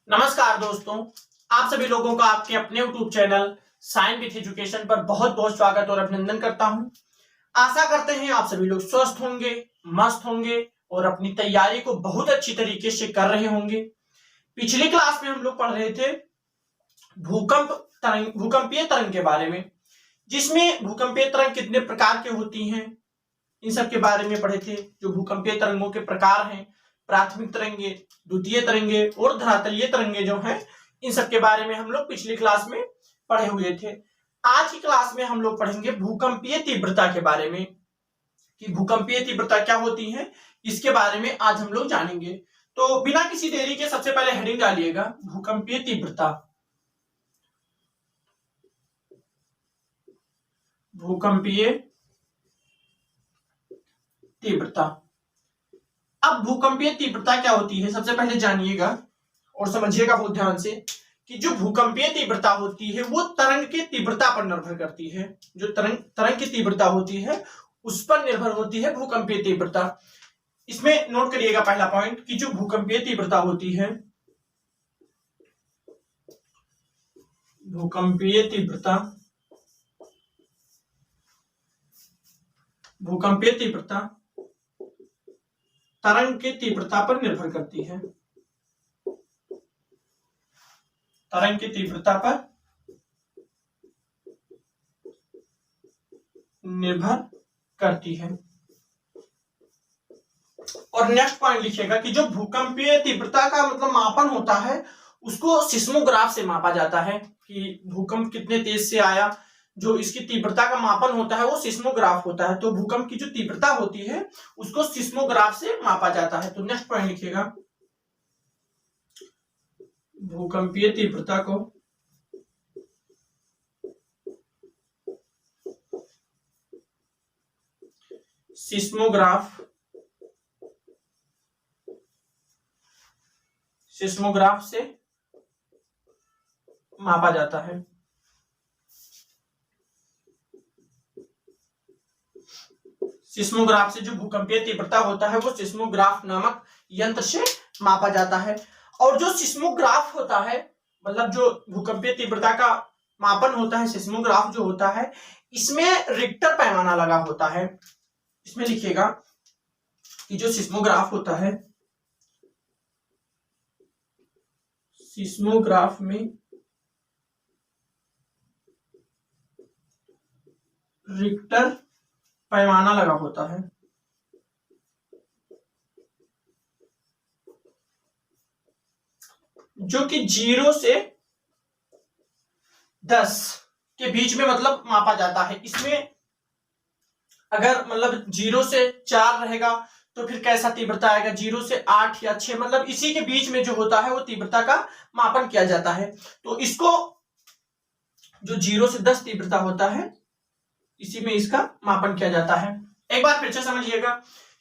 नमस्कार दोस्तों, आप सभी लोगों का आपके अपने YouTube channel science with education पर बहुत बहुत स्वागत और अभिनंदन करता हूं। आशा करते हैं आप सभी लोग स्वस्थ होंगे, मस्त होंगे और अपनी तैयारी को बहुत अच्छी तरीके से कर रहे होंगे। पिछली क्लास में हम लोग पढ़ रहे थे भूकंपीय तरंग के बारे में, जिसमें भूकंपीय तरंग कितने प्रकार के होती हैं इन सब के बारे में पढ़े थे। जो भूकंपीय तरंगों के प्रकार हैं, प्राथमिक तरंगे, द्वितीय तरंगे और धरातलीय तरंगे जो हैं, इन सब के बारे में हम लोग पिछली क्लास में पढ़े हुए थे। आज की क्लास में हम लोग पढ़ेंगे भूकंपीय तीव्रता के बारे में, कि भूकंपीय तीव्रता क्या होती है, इसके बारे में आज हम लोग जानेंगे। तो बिना किसी देरी के सबसे पहले हेडिंग डालिएगा, भूकंपीय तीव्रता। भूकंपीय तीव्रता। अब भूकंपीय तीव्रता क्या होती है, सबसे पहले जानिएगा और समझिएगा बहुत ध्यान से कि जो भूकंपीय तीव्रता होती है वो तरंग की तीव्रता पर निर्भर करती है। जो तरंग की तीव्रता होती है उस पर निर्भर होती है भूकंपीय तीव्रता। इसमें नोट करिएगा पहला पॉइंट कि जो भूकंपीय तीव्रता होती है, भूकंपीय तीव्रता तरंग की तीव्रता पर निर्भर करती है। तरंग की तीव्रता पर निर्भर करती है। और नेक्स्ट पॉइंट लिखिएगा कि जो भूकंपीय तीव्रता का मतलब मापन होता है उसको सिस्मोग्राफ से मापा जाता है, कि भूकंप कितने तेज से आया। जो इसकी तीव्रता का मापन होता है वो सिस्मोग्राफ होता है। तो भूकंप की जो तीव्रता होती है उसको सिस्मोग्राफ से मापा जाता है। तो नेक्स्ट पॉइंट लिखिएगा, भूकंपीय तीव्रता को सिस्मोग्राफ से मापा जाता है। सिस्मोग्राफ से जो भूकंपीय तीव्रता होता है वो सिस्मोग्राफ नामक यंत्र से मापा जाता है। और जो सिस्मोग्राफ होता है, मतलब जो भूकंपीय तीव्रता का मापन होता है, सिस्मोग्राफ जो होता है, इसमें रिक्टर पैमाना लगा होता है। इसमें लिखिएगा कि जो सिस्मोग्राफ होता है, सिस्मोग्राफ में रिक्टर पैमाना लगा होता है। जो कि 0 से 10 के बीच में मतलब मापा जाता है। इसमें अगर मतलब 0 से 4 रहेगा तो फिर कैसा तीव्रता आएगा, 0 से 8 या 6, मतलब इसी के बीच में जो होता है वो तीव्रता का मापन किया जाता है। तो इसको जो 0 से 10 तीव्रता होता है इसी में इसका मापन किया जाता है। एक बार फिर से समझिएगा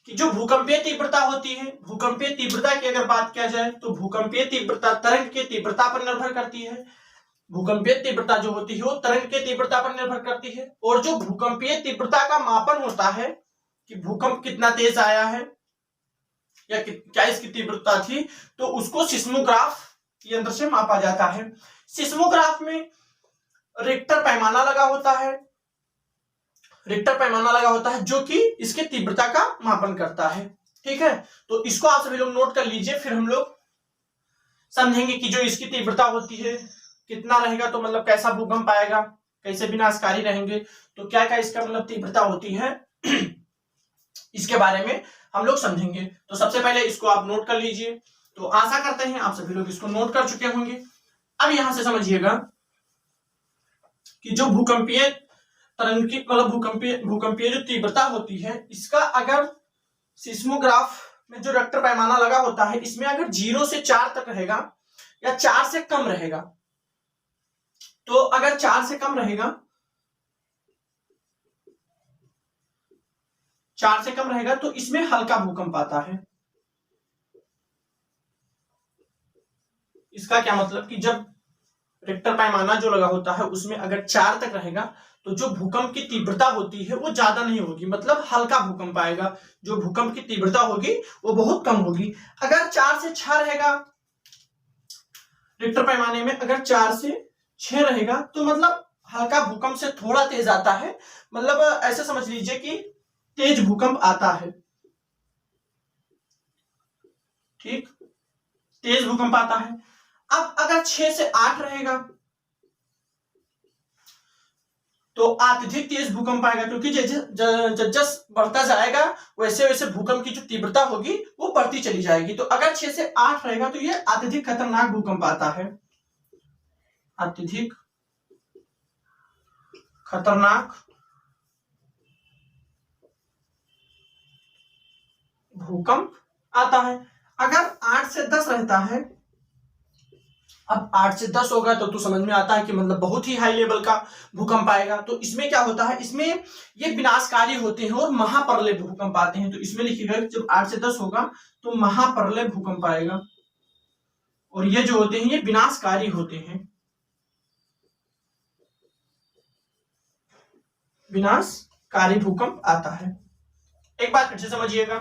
कि जो भूकंपीय तीव्रता होती है, भूकंपीय तीव्रता की अगर बात किया जाए तो भूकंपीय तीव्रता तरंग की तीव्रता पर निर्भर करती है। भूकंपीय तीव्रता जो होती है वो तरंग की तीव्रता पर निर्भर करती है। और जो भूकंपीय तीव्रता का मापन होता है कि भूकंप कितना तेज आया है या क्या इसकी तीव्रता थी, तो उसको सिस्मोग्राफ यंत्र से मापा जाता है। सिस्मोग्राफ में रिक्टर पैमाना लगा होता है, जो कि इसके तीव्रता का मापन करता है। ठीक है, तो इसको आप सभी लोग नोट कर लीजिए, फिर हम लोग समझेंगे कि जो इसकी तीव्रता होती है कितना रहेगा, तो मतलब कैसा भूकंप आएगा, कैसे विनाशकारी रहेंगे, तो क्या क्या इसका मतलब तीव्रता होती है इसके बारे में हम लोग समझेंगे। तो सबसे पहले इसको आप नोट कर लीजिए। तो आशा करते हैं आप सभी लोग इसको नोट कर चुके होंगे। अब यहां से समझिएगा कि जो भूकंपीय तरंग की मतलब भूकंपीय जो तीव्रता होती है, इसका अगर सिस्मोग्राफ में जो रिक्टर पैमाना लगा होता है इसमें अगर 0 से 4 तक रहेगा या 4 से कम रहेगा, तो अगर 4 से कम रहेगा तो इसमें हल्का भूकंप आता है। इसका क्या मतलब कि जब रिक्टर पैमाना जो लगा होता है उसमें अगर 4 तक रहेगा तो जो भूकंप की तीव्रता होती है वो ज्यादा नहीं होगी, मतलब हल्का भूकंप आएगा। जो भूकंप की तीव्रता होगी वो बहुत कम होगी। अगर 4 से 6 रहेगा रिक्टर पैमाने में अगर 4 से 6 रहेगा तो मतलब हल्का भूकंप से थोड़ा तेज आता है, मतलब ऐसे समझ लीजिए कि तेज भूकंप आता है। ठीक, तेज भूकंप आता है। अब अगर 6 से 8 रहेगा तो अत्यधिक तेज भूकंप आएगा, क्योंकि जस बढ़ता जाएगा वैसे वैसे भूकंप की जो तीव्रता होगी वो बढ़ती चली जाएगी। तो अगर 6 से 8 रहेगा तो ये अत्यधिक खतरनाक भूकंप आता है, अत्यधिक खतरनाक भूकंप आता है। अगर 8 से 10 रहता है, अब 8 से 10 होगा तो समझ में आता है कि मतलब बहुत ही हाई लेवल का भूकंप आएगा। तो इसमें क्या होता है, इसमें ये विनाशकारी होते हैं और महाप्रलय भूकंप आते हैं। तो इसमें लिखिएगा जब 8 से 10 होगा तो महाप्रलय भूकंप आएगा, और ये जो होते हैं ये विनाशकारी होते हैं, विनाशकारी भूकंप आता है। एक बात फिर से समझिएगा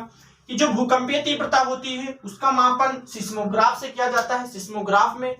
कि जो भूकंपीय तीव्रता होती है उसका मापन सिस्मोग्राफ से किया जाता है। सिस्मोग्राफ में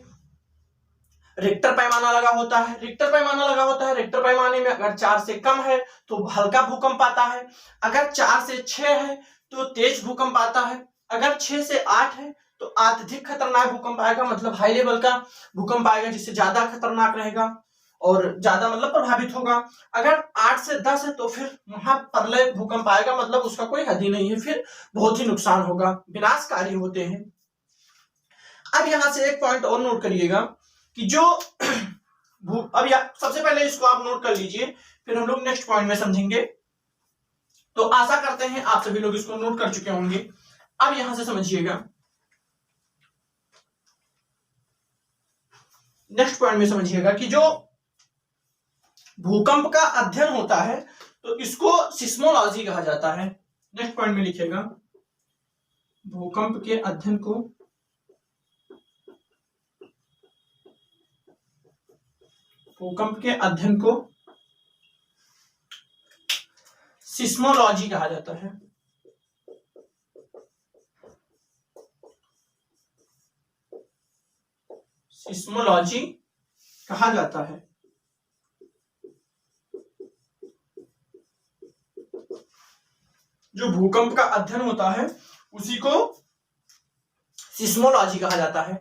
रिक्टर पैमाना लगा होता है, रिक्टर पैमाना लगा होता है। रिक्टर पैमाने में अगर 4 से कम है तो हल्का भूकंप आता है, अगर 4 से 6 है तो तेज भूकंप आता है, अगर 6 से 8 है तो अत्यधिक खतरनाक भूकंप आएगा, मतलब हाई लेवल का भूकंप आएगा जिससे ज्यादा खतरनाक रहेगा और ज्यादा मतलब प्रभावित होगा। अगर 8 से 10 है तो फिर महाप्रलय भूकंप आएगा, मतलब उसका कोई हद ही नहीं है, फिर बहुत ही नुकसान होगा, विनाशकारी होते हैं। अब यहां से एक पॉइंट और नोट करिएगा कि जो अब सबसे पहले इसको आप नोट कर लीजिए, फिर हम लोग नेक्स्ट पॉइंट में समझेंगे। तो आशा करते हैं आप सभी लोग इसको नोट कर चुके होंगे। अब यहां से समझिएगा, नेक्स्ट पॉइंट में समझिएगा कि जो भूकंप का अध्ययन होता है तो इसको सिस्मोलॉजी कहा जाता है। नेक्स्ट पॉइंट में लिखिएगा, भूकंप के अध्ययन को सिस्मोलॉजी कहा जाता है। सिस्मोलॉजी कहा जाता है। जो भूकंप का अध्ययन होता है उसी को सिस्मोलॉजी कहा जाता है।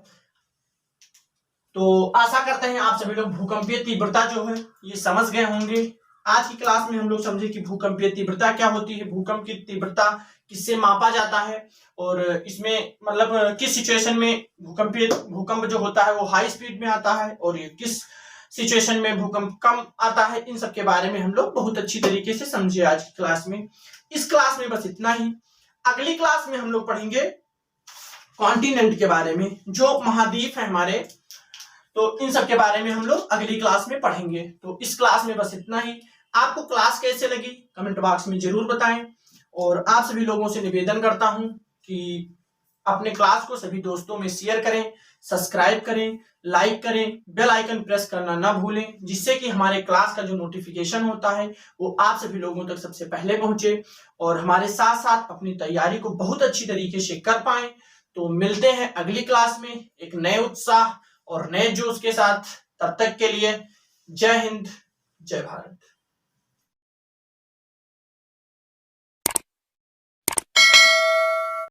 तो आशा करते हैं आप सभी लोग भूकंपीय तीव्रता जो है ये समझ गए होंगे। आज की क्लास में हम लोग समझे कि भूकंपीय तीव्रता क्या होती है, भूकंप की तीव्रता किससे मापा जाता है, और इसमें मतलब किस सिचुएशन में भूकंप जो होता है वो हाई स्पीड में आता है और ये किस सिचुएशन में भूकंप कम आता है, इन सब के बारे में हम लोग बहुत अच्छी तरीके से समझे आज की क्लास में। इस क्लास में बस इतना ही। अगली क्लास में हम लोग पढ़ेंगे कॉन्टिनेंट के बारे में, जो महाद्वीप है हमारे, तो इन सब के बारे में हम लोग अगली क्लास में पढ़ेंगे। तो इस क्लास में बस इतना ही। आपको क्लास कैसे लगी कमेंट बॉक्स में जरूर बताएं, और आप सभी लोगों से निवेदन करता हूं कि अपने क्लास को सभी दोस्तों में शेयर करें, सब्सक्राइब करें, लाइक करें, बेल आइकन प्रेस करना ना भूलें, जिससे कि हमारे क्लास का जो नोटिफिकेशन होता है वो आप सभी लोगों तक सबसे पहले पहुंचे और हमारे साथ साथ अपनी तैयारी को बहुत अच्छी तरीके से कर पाएं। तो मिलते हैं अगली क्लास में एक नए उत्साह और नए जोश के साथ। तब तक के लिए जय हिंद, जय भारत।